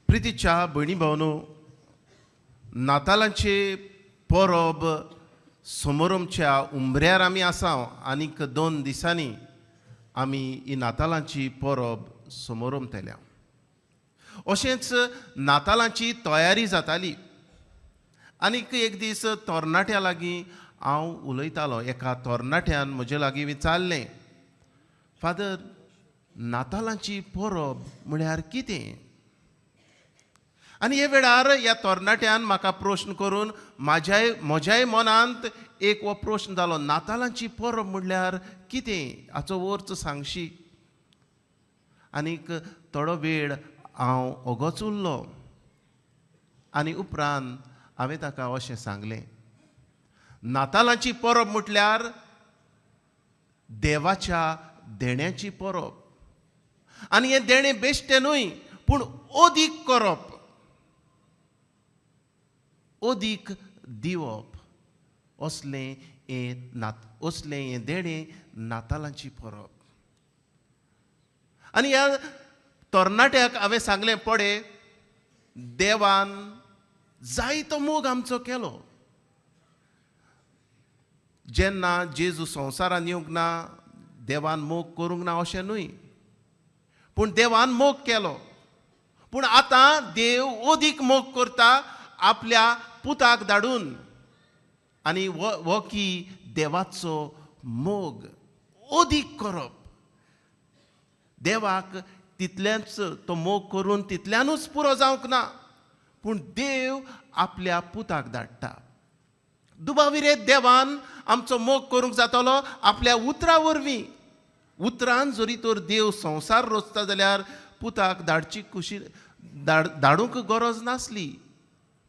प्रितीच्या भयणी भावनो, नातालांचे परब समारंभच्या उमऱ्यार आमी आसा आनीक 2 दिसांनी आमी ही नातालांची परब समारंभ केल्या. अशेंच नातालांची तयारी जाताली. आनीक एक दीस तरणाट्या लागीं हांव उलयतालों. एका तरणाट्यान म्हजे लागीं विचारलें, फादर, नातालांची परब म्हळ्यार कितें? आनी हे वेळार ह्या तरणाट्यान म्हाका प्रश्न करून म्हज्याय मनांत एक हो प्रश्न जालो, नातालांची परब म्हणल्यार कितें? हाचो अर्थ सांगशी. आनीक थोडो वेळ हांव ओगोच उरलो आनी उपरांत हांवें ताका अशें सांगलें, नातालांची परब म्हटल्यार देवाच्या देण्याची परब. आनी हें देणें बेश्टें न्हय, पूण ओदीक करप, ओदीक दिवप, असलें हें देणें नातालांची परब. आनी ह्या तरणाट्याक हांवें सांगलें, पळय, देवान जायतो मोग आमचो केलो. जेन्ना जेजू संवसारान येवंक ना, देवान मोग करूंक ना अशें न्हय, पूण देवान मोग केलो. पूण आतां देव ओदीक मोग करता आपल्या पुताक धाडून. आनी हो की देवाचो मोग ओदीक करप. देवाक तितलेंच तो मोग करून तितल्यानूच पुरो जावंक ना, पूण देव आपल्या पुताक धाडटा. दुबाविरें देवान आमचो मोग करूंक जातालो आपल्या उतरा वरवीं. उतरान जरी तर देव संवसार रचता जाल्यार पुताक धाडची कुशी धाडूंक गरज नासली.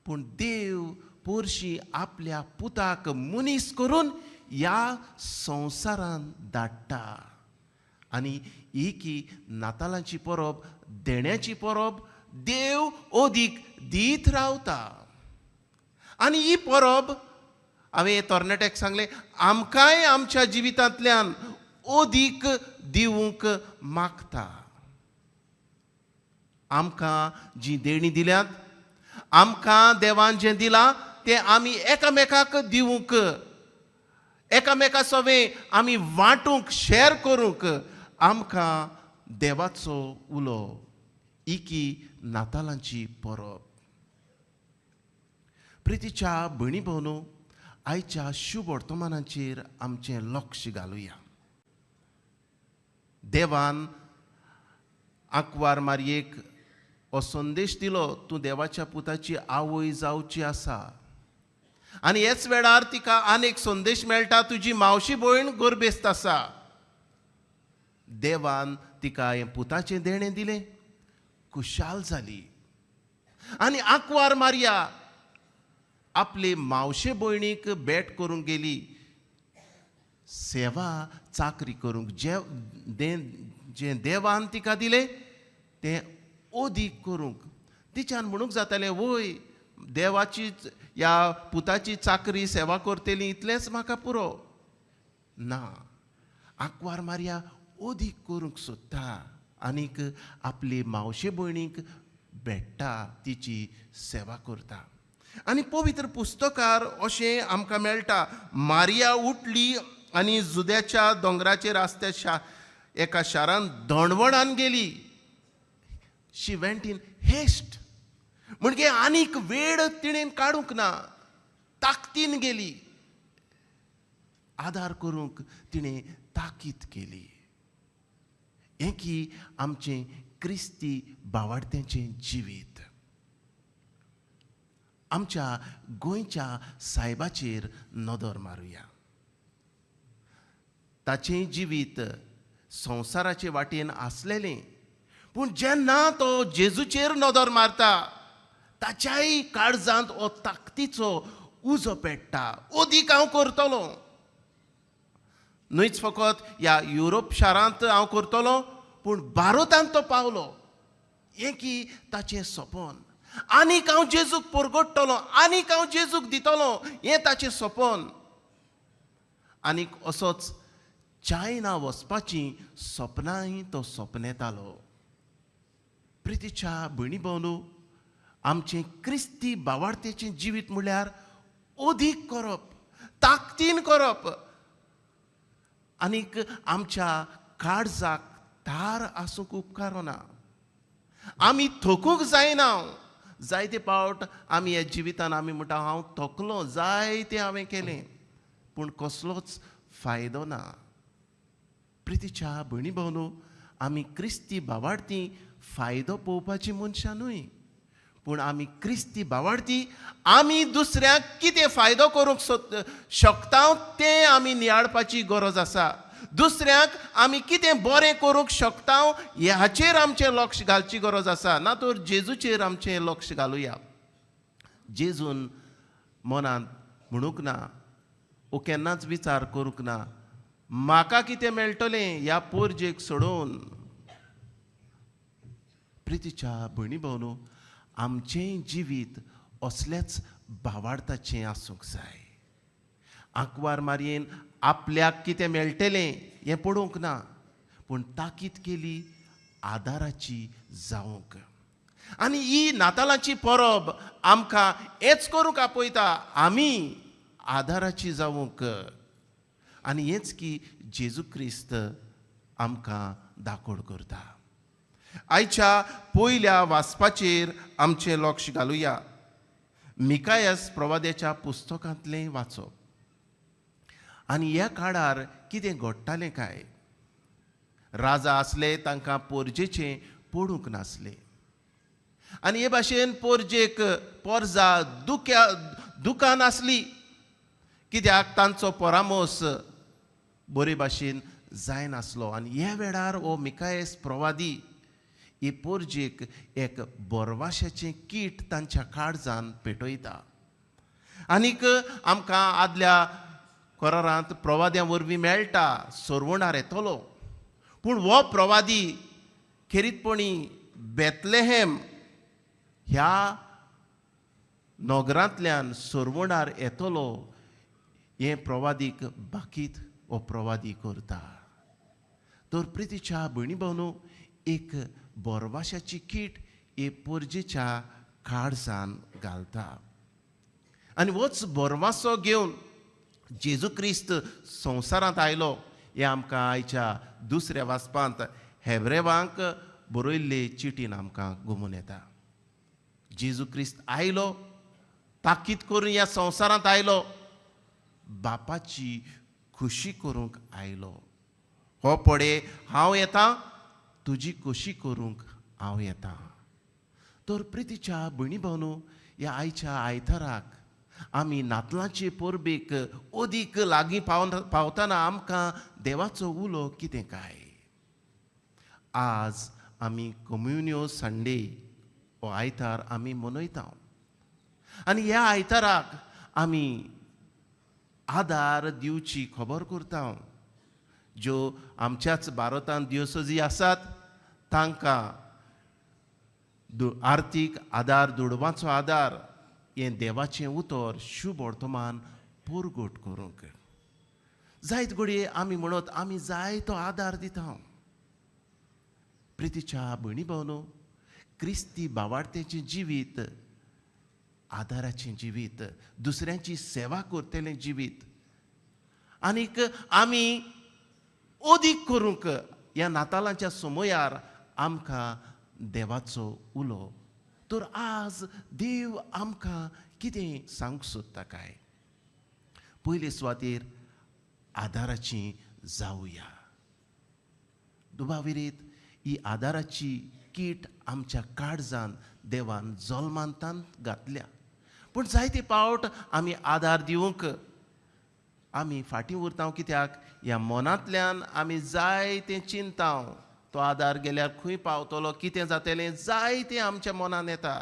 पूण देव पोरशी आपल्या पुताक मनीस करून ह्या संवसारान धाडटा. आनी ही की नातालांची परब देण्याची परब, देव ओदीक दीत रावता. आनी ही परब हांवें तरणाट्याक सांगलें, आमकांय आमच्या जिवितांतल्यान ओदीक दिवूंक मागता. आमकां जी देणी दिल्यात, आमकां देवान जें दिलां तें आमी एकामेकाक दिवूंक, एकामेका सवें आमी वांटूंक, शॅर करूंक आमकां देवाचो उलो. ही की नातालांची परब. प्रितीच्या भयणी भावनो, आयच्या शुभ वर्तमानाचेर आमचें लक्ष घालुया. देवान आंकवार मारयेक हो संदेश दिलो, तूं देवाच्या पुताची आवय जावची आसा. आनी हेच वेळार तिका आनीक संदेश मेळटा, तुजी मावशी भयण गर्भेस्त आसा. देवान तिका हें पुताचें देणें दिलें, खुशाल जाली. आनी आंकवार मारया आपले मावशे भयणीक भेट करूंक गेली, सेवा चाकरी करूंक. जें देवान तिका दिलें तें ओदीक करूंक. तिच्यान म्हणूंक जातालें, वय, देवाची ह्या पुताची चाकरी सेवा करतली इतलेंच म्हाका पुरो ना. आंकवार मारया ओदीक करूंक सोदता आनीक आपली मावशे भयणीक भेटता, तिची सेवा करता. आनी पवित्र पुस्तकार अशें आमकां मेळटा, मारिया उठली आनी जुद्याच्या दोंगराचेर आसत्या एका शारान धणवणान गेली. She went in haste. म्हणजे आनीक वेळ तिणेन काडूंक ना, ताकतीन गेली. आदार करूंक तिणें ताकीद केली. हें की आमचें क्रिस्ती भावार्थ्याचें जिवीत. आमच्या गोंयच्या सायबाचेर नदर मारुया. ताचें जिवीत संवसाराचे वाटेन आसलेलें, पूण जेन्ना तो जेजूचेर नदर मारता, ताच्याय काळजांत हो ताकतीचो उजो पेट्टा. ओदीक हांव करतलों. न्हयच फकत ह्या युरोप शारांत हांव करतलों, पूण भारतांत तो पावलो. हें की ताचें सपन. आनीक हांव जेजूक परगडटलों, आनीक हांव जेजूक दितलों, हें ताचें सपन. आनीक असोच चायना वचपाची सपनाय तो सपन येतालो. प्रितीच्या भयणी भावनो, आमचें क्रिस्ती भावार्थेचें जिवीत म्हणल्यार अदीक करप, ताकतीन करप, आनीक आमच्या काळजाक तार आसूंक उपकारो ना. आमी थकूंक जायना. जायते फावट आमी ह्या जिवितान आमी म्हणटा हांव थकलो, जायतें हांवें केलें, पूण कसलोच फायदो ना. प्रितीच्या भयणी भावनो, आमी क्रिस्ती भावार्थी फायदो पळोवपाची मनशां न्हय, पूण आमी क्रिस्ती भावार्थी आमी दुसऱ्याक कितें फायदो करूंक शकता तें आमी नियाळपाची गरज आसा. दुसऱ्याक आमी कितें बरें करूंक शकता ह्याचेर आमचें लक्ष घालची गरज आसा. ना तर जेजूचेर आमचें लक्ष घालुया. जेजून मनांत म्हणूंक ना, वो केन्नाच विचार करूंक ना म्हाका कितें मेळटलें ह्या पोरजेक सोडून. प्रितीच्या भयणी भावनो, आमचें जिवीत असलेच भावार्थाचें आसूंक जाय. आंकवार मारयेन आपल्याक कितें मेळटलें हें पडोवंक ना, पूण ताकीद केली आदाराची जावंक. आनी ही नातालांची परब आमकां हेंच करूंक आपयता, आमी आदाराची जावंक. आनी हेंच की जेजू क्रिस्त आमकां दाखोड करता. आयच्या पयल्या वाचपाचेर आमचें लक्ष घालुया. मिकायास प्रवाद्याच्या पुस्तकांतलें वाचप. आनी ह्या काळार कितें घडटालें काय. राजा आसले तांकां पोरजेचें पडूंक नासलें. आनी हे भाशेन पोरजेक पोरजा दुकान आसली, कित्याक तांचो परामोस बरे भाशेन जायनासलो. आनी ह्या वेळार हो मिकायास प्रवादी ही पोरजेक एक बोरवाश्याचें कीट तांच्या काळजान पेटयता. आनीक आमकां आदल्या करारांत प्रवाद्यां वरवीं मेळटा सोरवणार येतलो. पूण हो प्रवादी खेरीतपणी बेतलेहेम ह्या नगरांतल्यान सोरवणार येतलो हें प्रवादीक बाकीत हो प्रवादी करता. तर प्रितीच्या भयणी भावनो, एक बोरवाश्याची कीट हे पोरजेच्या काळजान घालता. आनी होच बोरवासो घेवन जेजू क्रिस्त संवसारांत आयलो हें आमकां आयच्या दुसऱ्या वाचपांत हेब्रेवांक बरयल्ले चिटीन आमकां गमून येता. जेजू क्रिस्त आयलो, ताकीद करून ह्या संवसारांत आयलो, बापाची खुशी करूंक आयलो. हो पडे हांव येतां, तुजी खोशी करूंक हांव येतां. तर प्रितीच्या भयणी भावनो, ह्या आयच्या आयताराक आमी नातलांचे परबेक अदीक लागीं पावतना आमकां देवाचो उलो कितें काय. आज आमी कम्युनियो संडे हो आयतार आमी मनयता. आनी ह्या आयताराक आमी आदार दिवची खबर करता. ज्यो आमच्याच भारतांत दियोसोजी आसात तांकां आर्थीक आदार, दुडवाचो आदार हें देवाचें उतर शुभ वर्तमान परगट करूंक. जायत घडये आमी म्हणत आमी जाय तो आदार दिता. प्रितीच्या भयणी भावनो, क्रिस्ती भावार्थेचें जिवीत आदाराचें जिवीत, दुसऱ्यांची सेवा करतलें जिवीत. आनीक आमी अदीक करूंक ह्या नातालांच्या समयार आमकां देवाचो उलो. तर आज देव आमकां कितें सांगूंक सोदता काय. पयले सुवातेर आदाराची जावुया. दुबाविरीत ही आदाराची कीट आमच्या काळजान देवान जल्मांतान घातल्या. पूण जायते फावट आमी आदार दिवंक आमी फाटीं उरता. कित्याक ह्या मनांतल्यान आमी जायतें चिंता. तो आदार गेल्यार खंय पावतलो, कितें जातलें, जायतें आमच्या मनान येता.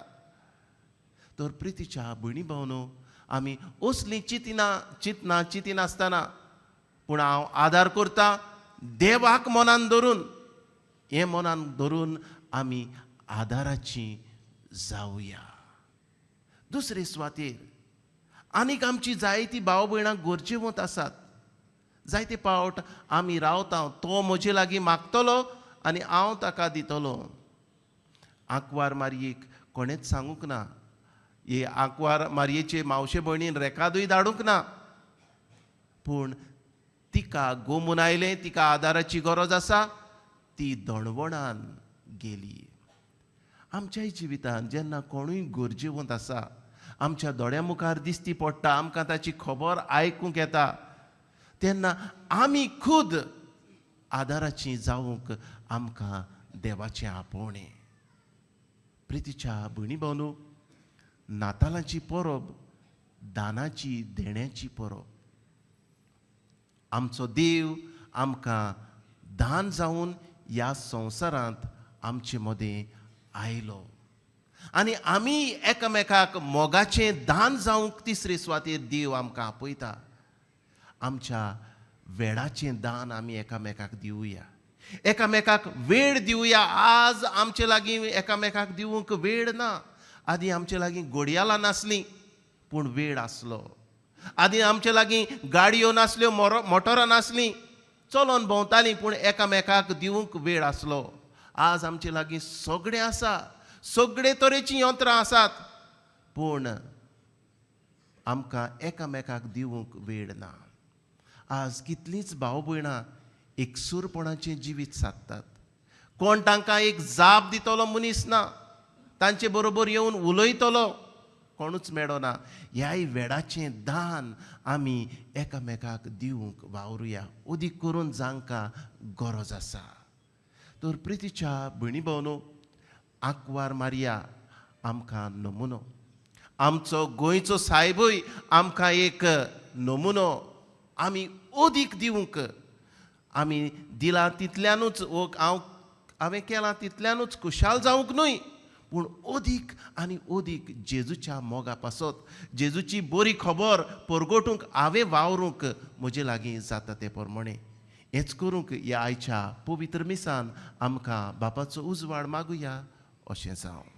तर प्रितीच्या भयणी भावनो, आमी असलीं चिंतिनासतना पूण हांव आदार करतां देवाक मनान धरून. हें मनान धरून आमी आदाराची जावुया. दुसरे सुवातेर आनीक आमची जायतीं भाव भयणां गरजेवंत आसात. जायते फावट आमी रावता, तो म्हजे लागीं मागतलो आनी हांव ताका दितलो. आंकवार मारयेक कोणेच सांगूंक ना. हे आंकवार मारयेचे मावशे भयणीन रेकादूय धाडूंक ना. पूण तिका गोमून आयलें, तिका आदाराची गरज आसा, ती दणवणान गेली. आमच्याय जिवितांत जेन्ना कोणूय गरजेवंत आसा, आमच्या दोळ्या मुखार दिश्टी पडटा, आमकां ताची खबर आयकूंक येता, तेन्ना आमी खूद आदाराची जावंक आमकां देवाचें आपोवणें. प्रितीच्या भयणी भावनो, नातालांची परब दानाची देण्याची परब. आमचो देव आमकां दान जावन ह्या संवसारांत आमचे मदें आयलो आनी आमी एकामेकाक मोगाचें दान जावंक तिसरे सुवातेर देव आमकां आपयता. आमच्या वेळाचें दान आमी एकामेकाक दिवया, एकामेकाक वेळ दिवया. आज आमचे लागीं एकामेकाक दिवंक वेळ ना. आदी आमचे लागीं घडयाळां नासलीं पूण वेळ आसलो. आदी आमचे लागीं गाडयो नासल्यो, मोटरां नासलीं, चलोन भोंवतालीं पूण एकामेकाक दिवंक वेळ आसलो. आज आमचे लागीं सगळें आसा, सगळे तरेचीं यंत्रां आसात, पूण आमकां एकामेकाक दिवंक वेळ ना. आज कितलींच भाव भयणां एकसूरपणाचें जिवीत सादतात. कोण तांकां एक जाप दितलो मनीस ना, तांचे बरोबर येवन उलयतलो कोणूच मेळना. ह्याय वेळाचें दान आमी एकामेकाक दिवंक वावरुया, अदीक करून जांकां गरज आसा. तर प्रितीच्या भयणी भावनो, आंकवार मारया आमकां नमुनो. आमचो गोंयचो साहेबूय आमकां एक नमुनो. आमी अदीक दिवंक, आमी दिलां तितल्यानूच हांवें केलां तितल्यानूच खुशाल जावंक न्हय, पूण अदीक आनी अदीक जेजूच्या मोगा पासत, जेजूची बरी खबर परगटूंक हांवें वावरूंक म्हजे लागीं जाता ते प्रमाणे. हेंच करूंक ह्या आयच्या पवित्र मिसान आमकां बापाचो उजवाड मागुया. अशें जावं.